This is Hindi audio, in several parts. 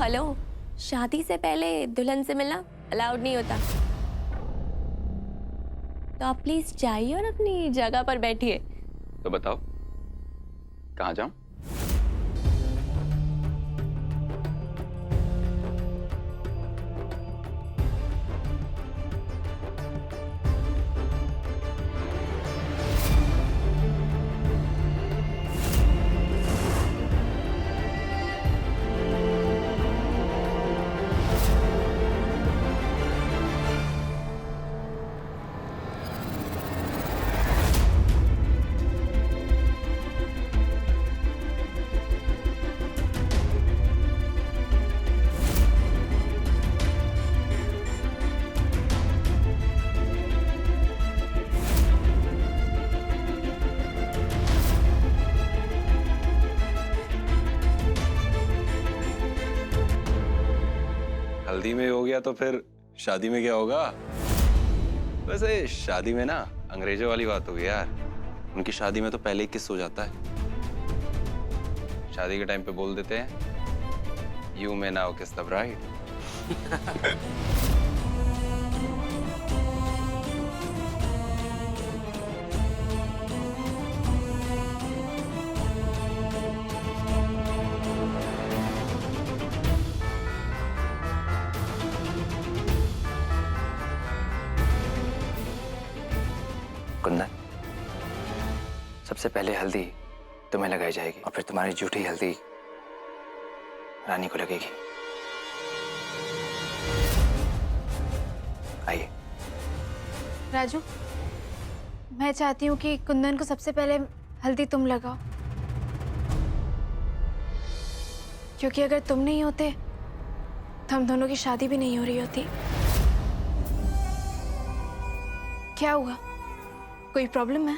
हेलो, शादी से पहले दुल्हन से मिलना अलाउड नहीं होता। तो आप प्लीज जाइए और अपनी जगह पर बैठिए। तो बताओ कहाँ जाऊं? हल्दी में हो गया तो फिर शादी में क्या होगा? वैसे शादी में ना अंग्रेजों वाली बात होगी यार। उनकी शादी में तो पहले ही किस हो जाता है। शादी के टाइम पे बोल देते हैं यू मे नाउ किस द ब्राइड। कुंदन, सबसे पहले हल्दी तुम्हें लगाई जाएगी और फिर तुम्हारी झूठी हल्दी रानी को लगेगी। आइए। राजू, मैं चाहती हूँ कि कुंदन को सबसे पहले हल्दी तुम लगाओ, क्योंकि अगर तुम नहीं होते तो हम दोनों की शादी भी नहीं हो रही होती। क्या हुआ? कोई प्रॉब्लम है?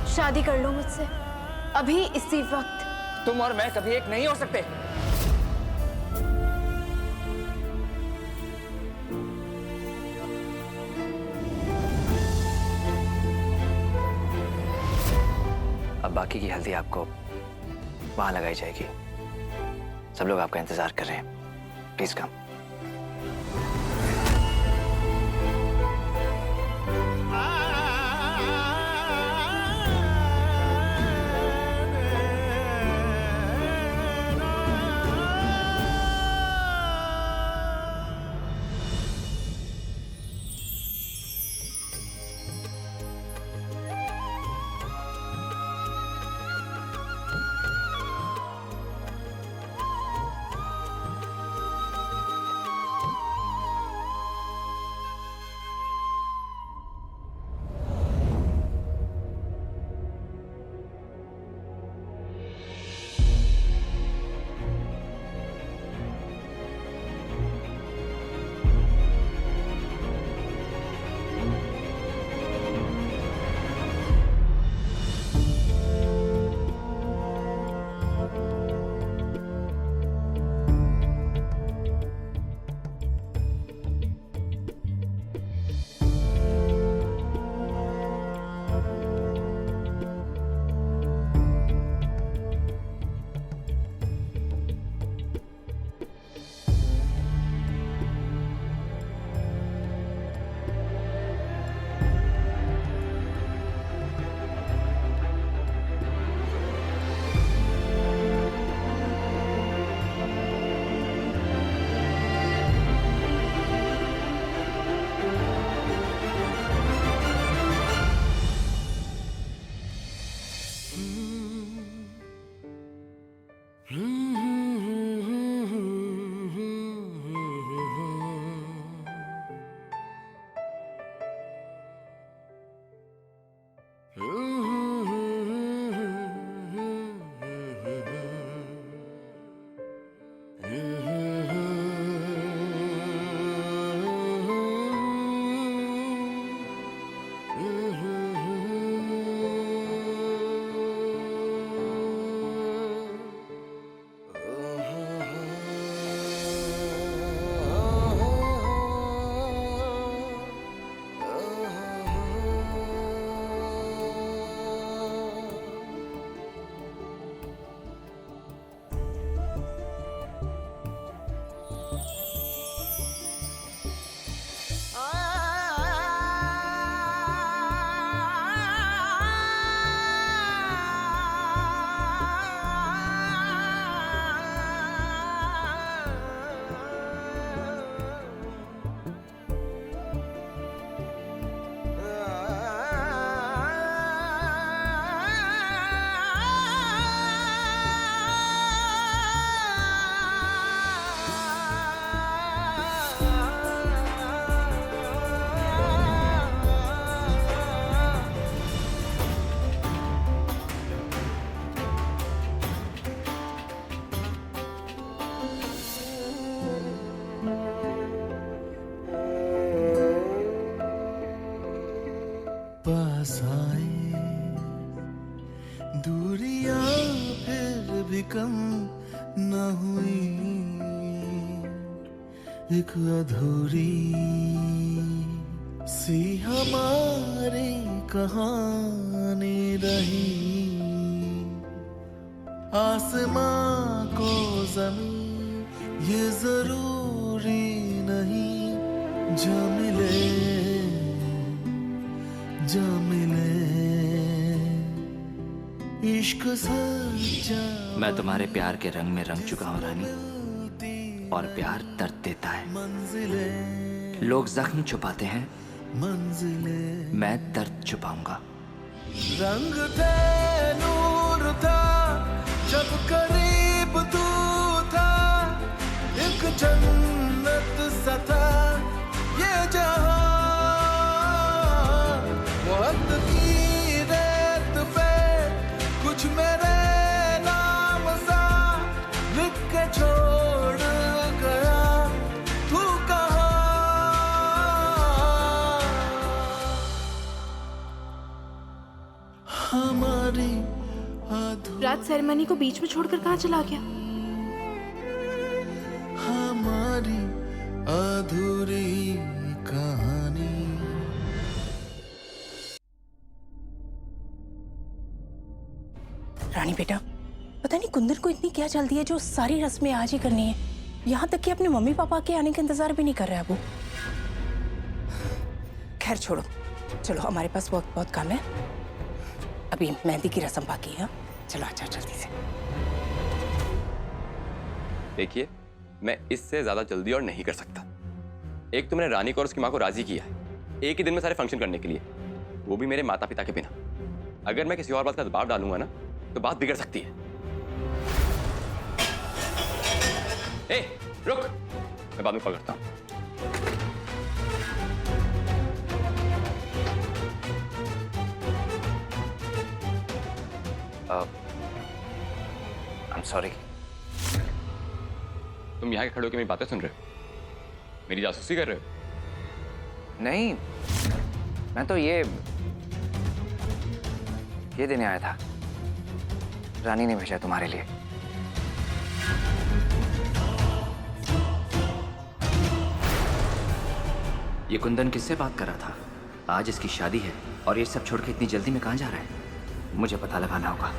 शादी कर लो मुझसे अभी इसी वक्त। तुम और मैं कभी एक नहीं हो सकते। अब बाकी की हल्दी आपको वहां लगाई जाएगी। सब लोग आपका इंतजार कर रहे हैं। Please come. पास आए, दूरियां फिर भी कम न हुई, एक अधूरी सी हमारी कहानी रही। आसमां को जमीन ये जरूरी नहीं, जो मिले जो मिले इश्क सच्चा। मैं तुम्हारे प्यार के रंग में रंग चुका हूँ रानी, और प्यार दर्द देता है। मंजिले लोग जख्म छुपाते हैं, मंजिले मैं दर्द छुपाऊंगा। रंग थे नूर था जब करीब तू था, एक जन्नत सा था ये जहां। वक्त की रेत पे कुछ मेरे नाम सा लिख के छोड़ गया, तू कहाँ? हमारी रात सेरेमनी को बीच में छोड़कर कहाँ चला गया? हमारी अधूरी कहानी। रानी बेटा, पता नहीं कुंदन को इतनी क्या जल्दी है जो सारी रस्में आज ही करनी है। यहाँ तक कि अपने मम्मी पापा के आने का इंतजार भी नहीं कर रहा है वो। खैर छोड़ो, चलो हमारे पास वक्त बहुत कम है, अभी मेहंदी की रस्म बाकी है। चलो अच्छा जल्दी से। देखिए, मैं इससे ज्यादा जल्दी और नहीं कर सकता। एक तो मैंने रानी को और उसकी माँ को राजी किया है एक ही दिन में सारे फंक्शन करने के लिए, वो भी मेरे माता पिता के बिना। अगर मैं किसी और बात का दबाव डालूंगा ना तो बात बिगड़ सकती है। ए, रुक, मैं बाद में कॉल करता हूँ। I'm sorry. तुम यहाँ के खड़े होकर मेरी बातें सुन रहे हो, मेरी जासूसी कर रहे हो? नहीं, मैं तो ये देने आया था। रानी ने भेजा तुम्हारे लिए। ये कुंदन किससे बात कर रहा था? आज इसकी शादी है और ये सब छोड़ के इतनी जल्दी में कहाँ जा रहा है? मुझे पता लगाना होगा।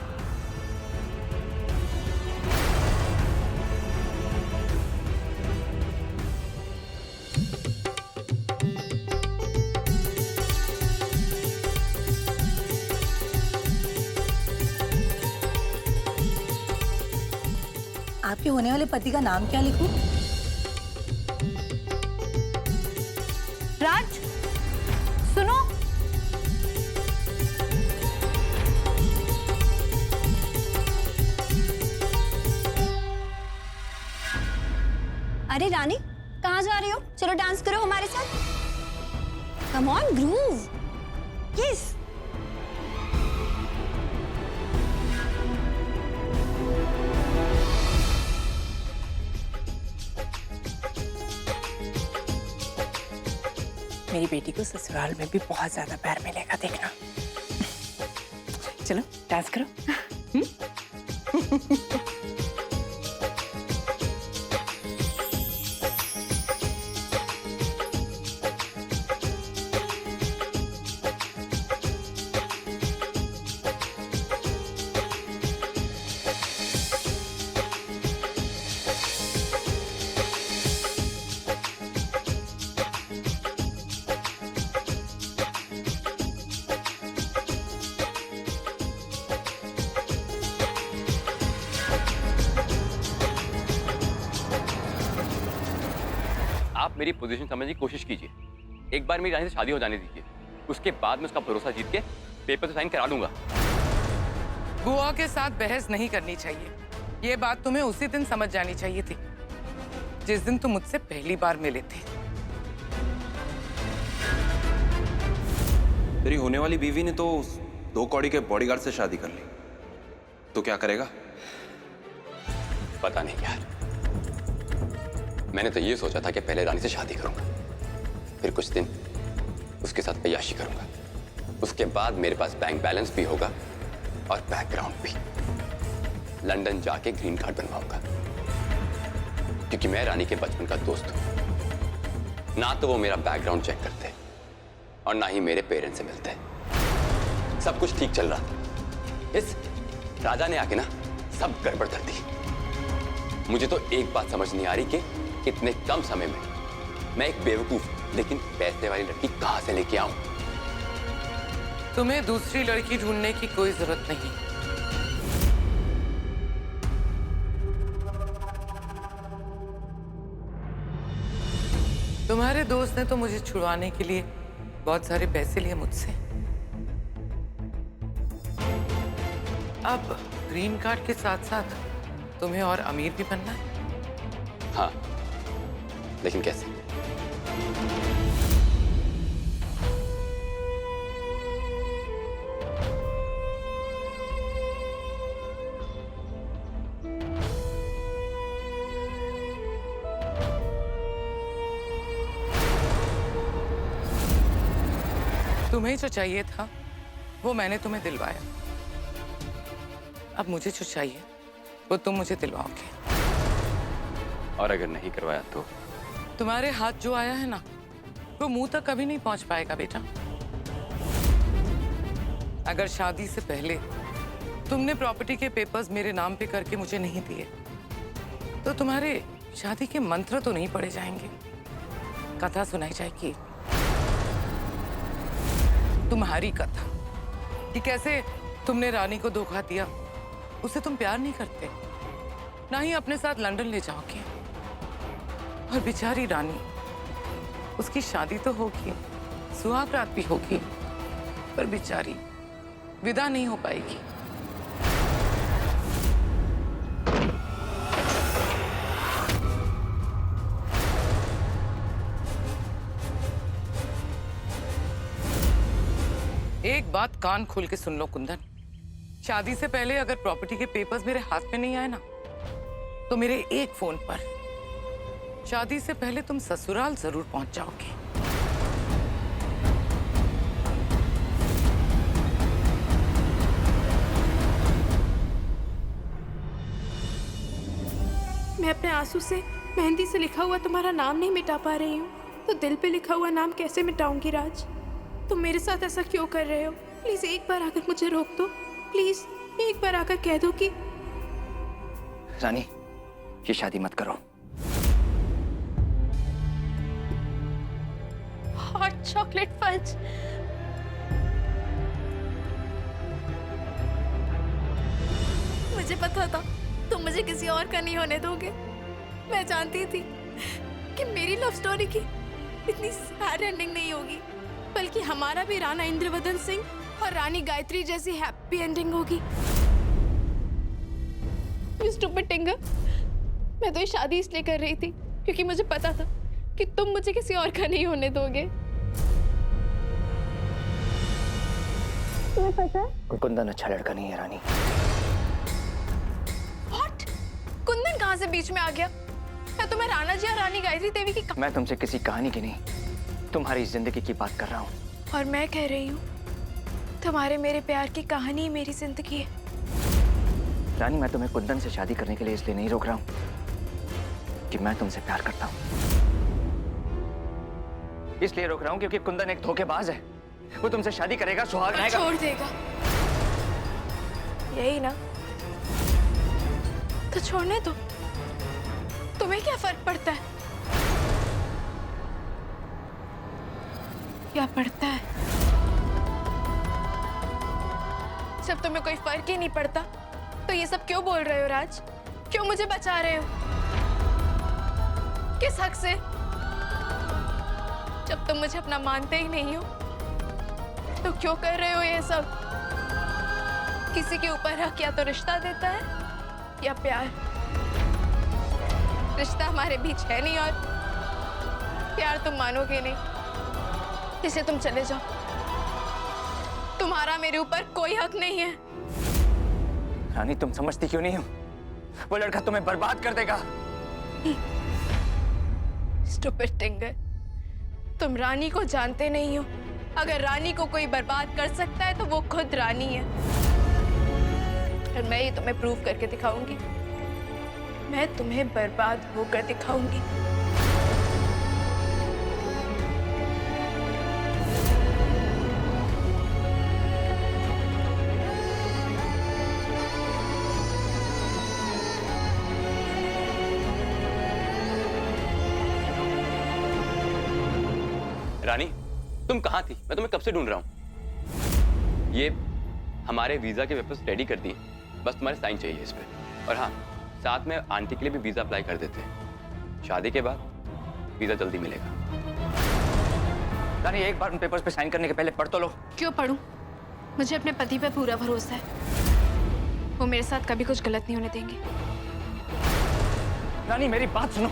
आपके होने वाले पति का नाम क्या लिखूं? राज, सुनो। अरे रानी, कहाँ जा रही हो? चलो डांस करो हमारे साथ। Come on, groove. यस। मेरी बेटी को ससुराल में भी बहुत ज्यादा प्यार मिलेगा, देखना। चलो डांस करो। आप मेरी पोजीशन समझने की कोशिश कीजिए। एक बार मेरी रानी से शादी हो जाने दीजिए, उसके बाद मैं उसका भरोसा जीत के पेपर से साइन करा लूंगा। बुआ के साथ बहस नहीं करनी चाहिए। ये बात तुम्हें उसी दिन समझ जानी चाहिए थी जिस दिन तुम मुझसे पहली बार मिले थे। तेरी होने वाली बीवी ने तो 2 कौड़ी के बॉडीगार्ड से शादी कर ली, तो क्या करेगा? पता नहीं यार। मैंने तो ये सोचा था कि पहले रानी से शादी करूंगा, फिर कुछ दिन उसके साथ अय्याशी करूंगा, उसके बाद मेरे पास बैंक बैलेंस भी होगा और बैकग्राउंड भी। लंदन जाके ग्रीन कार्ड बनवाऊंगा, क्योंकि मैं रानी के बचपन का दोस्त हूं। ना तो वो मेरा बैकग्राउंड चेक करते और ना ही मेरे पेरेंट्स से मिलते। सब कुछ ठीक चल रहा था, इस राजा ने आके ना सब गड़बड़ कर दी। मुझे तो एक बात समझ नहीं आ रही कि इतने कम समय में मैं एक बेवकूफ लेकिन पैसे वाली लड़की कहां से लेके आऊं। तुम्हें दूसरी लड़की ढूंढने की कोई जरूरत नहीं। तुम्हारे दोस्त ने तो मुझे छुड़वाने के लिए बहुत सारे पैसे लिए मुझसे। अब ग्रीन कार्ड के साथ साथ तुम्हें और अमीर भी बनना है। हाँ, लेकिन कैसे? तुम्हें जो चाहिए था वो मैंने तुम्हें दिलवाया। अब मुझे जो चाहिए वो तुम मुझे दिलवाओगे। और अगर नहीं करवाया तो? तुम्हारे हाथ जो आया है ना, वो मुंह तक कभी नहीं पहुंच पाएगा बेटा। अगर शादी से पहले तुमने प्रॉपर्टी के पेपर्स मेरे नाम पे करके मुझे नहीं दिए, तो तुम्हारे शादी के मंत्र तो नहीं पढ़े जाएंगे, कथा सुनाई जाएगी। तुम्हारी कथा कि कैसे तुमने रानी को धोखा दिया, उसे तुम प्यार नहीं करते, ना ही अपने साथ लंदन ले जाओगे। और बेचारी रानी, उसकी शादी तो होगी, सुहाग रात भी होगी, पर बेचारी विदा नहीं हो पाएगी। एक बात कान खोल के सुन लो कुंदन, शादी से पहले अगर प्रॉपर्टी के पेपर्स मेरे हाथ में नहीं आए ना, तो मेरे एक फोन पर शादी से पहले तुम ससुराल जरूर पहुंच जाओगे। मैं अपने आंसू से मेहंदी से लिखा हुआ तुम्हारा नाम नहीं मिटा पा रही हूँ, तो दिल पे लिखा हुआ नाम कैसे मिटाऊंगी राज? तुम मेरे साथ ऐसा क्यों कर रहे हो? प्लीज एक बार आकर मुझे रोक दो। प्लीज एक बार आकर कह दो कि रानी, ये शादी मत करो। Hot chocolate fudge. मुझे पता था तुम मुझे किसी और का नहीं होने दोगे। मैं जानती थी कि मेरी लव स्टोरी की इतनी सैड एंडिंग नहीं होगी, बल्कि हमारा भी राणा इंद्रवदन सिंह और रानी गायत्री जैसी हैप्पी एंडिंग होगी। स्टूपिड टिंगर, मैं तो ये शादी इसलिए कर रही थी क्योंकि मुझे पता था कि तुम मुझे किसी और का नहीं होने दोगे। तुम्हें पता है कुंदन अच्छा लड़का नहीं है रानी। What? कुंदन कहाँ से बीच में आ गया? मैं तुम्हें राणा जी और रानी गायत्री देवी की मैं तुमसे किसी कहानी की नहीं, तुम्हारी जिंदगी की बात कर रहा हूँ। और मैं कह रही हूँ तुम्हारे मेरे प्यार की कहानी ही मेरी जिंदगी है। रानी, मैं तुम्हें कुंदन से शादी करने के लिए इसलिए नहीं रोक रहा हूँ कि मैं तुमसे प्यार करता हूँ। इसलिए रोक रहा हूँ क्योंकि कुंदन एक धोखेबाज है। वो तुमसे शादी करेगा, सुहाग रहेगा, छोड़ देगा। यही ना? तो छोड़ने दो, तुम्हें क्या फर्क पड़ता है? क्या पड़ता है? जब तुम्हें कोई फर्क ही नहीं पड़ता तो ये सब क्यों बोल रहे हो राज? क्यों मुझे बचा रहे हो? किस हक से? जब तुम मुझे अपना मानते ही नहीं हो तो क्यों कर रहे हो ये सब? किसी के ऊपर हक या तो रिश्ता देता है या प्यार। रिश्ता हमारे बीच है नहीं और प्यार तुम मानोगे नहीं, इसलिए तुम चले जाओ। तुम्हारा मेरे ऊपर कोई हक नहीं है। रानी, तुम समझती क्यों नहीं हो? वो लड़का तुम्हें बर्बाद कर देगा। स्टूपिड टिंगर, तुम रानी को जानते नहीं हो अगर रानी को कोई बर्बाद कर सकता है तो वो खुद रानी है। और मैं ये तुम्हें प्रूव करके दिखाऊंगी। मैं तुम्हें बर्बाद होकर दिखाऊंगी। रानी, तुम कहाँ थी? मैं तुम्हें कब से ढूंढ रहा हूँ। ये हमारे वीजा के पेपर्स रेडी कर दिए, बस तुम्हारे साइन चाहिए इस पे। और हाँ, साथ में आंटी के लिए भी वीजा अप्लाई कर देते हैं। शादी के बाद वीजा जल्दी मिलेगा। रानी, एक बार उन पेपर्स पे साइन करने के पहले पढ़ तो लो। क्यों पढ़ूं? मुझे अपने पति पे पूरा भरोसा है। वो मेरे साथ कभी कुछ गलत नहीं होने देंगे। रानी, मेरी बात सुनो।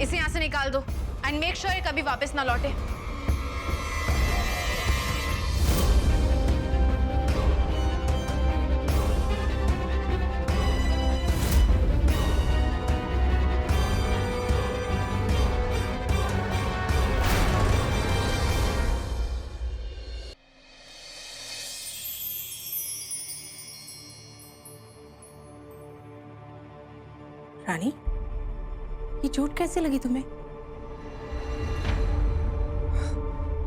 इसे यहाँ से निकाल दो एंड मेक श्योर ये कभी वापस ना लौटे। रानी, ये चोट कैसे लगी तुम्हें?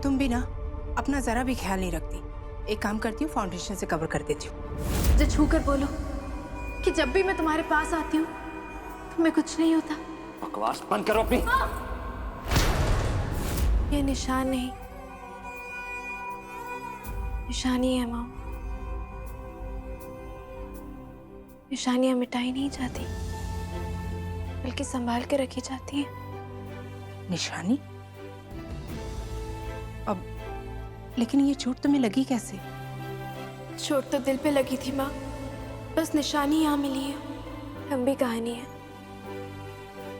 तुम भी ना अपना जरा भी ख्याल नहीं रखती। एक काम करती हूँ, फाउंडेशन से कवर कर देती हूँ। मुझे छू कर बोलो कि जब भी मैं तुम्हारे पास आती हूँ तुम्हें कुछ नहीं होता। बकवास बंद करो अपनी। ये निशान नहीं, निशानी है माँ। निशानियां मिटाई नहीं जाती, बल्कि संभाल के रखी जाती है। निशानी? अब लेकिन ये चोट तुम्हें लगी कैसे? चोट तो दिल पे लगी थी माँ, बस निशानी यहाँ मिली है। लंबी कहानी है,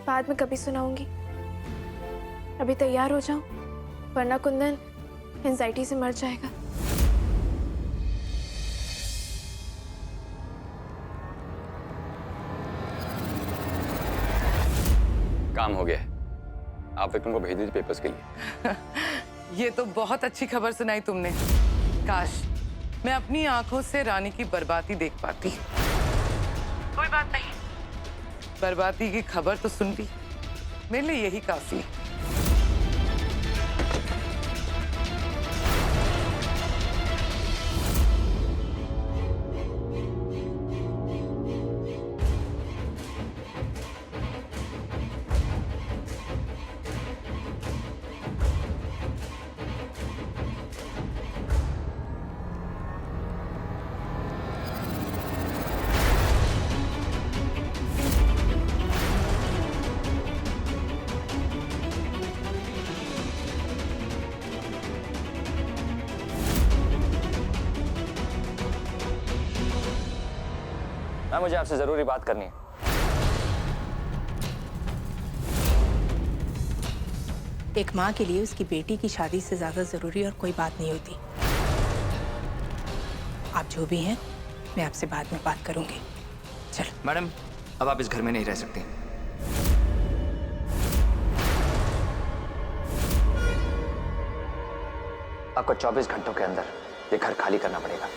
बाद में कभी सुनाऊंगी। अभी तैयार हो जाओ, वरना कुंदन एंजाइटी से मर जाएगा। काम हो गया है। आप विक्रम को भेज दीजिए पेपर्स के लिए। ये तो बहुत अच्छी खबर सुनाई तुमने। काश मैं अपनी आंखों से रानी की बर्बादी देख पाती। कोई बात नहीं, बर्बादी की खबर तो सुन ली, मेरे लिए यही काफी है। मुझे आपसे जरूरी बात करनी है। एक माँ के लिए उसकी बेटी की शादी से ज्यादा जरूरी और कोई बात नहीं होती। आप जो भी हैं, मैं आपसे बाद में बात करूंगी। चलो। मैडम, अब आप इस घर में नहीं रह सकती। आपको 24 घंटों के अंदर ये घर खाली करना पड़ेगा।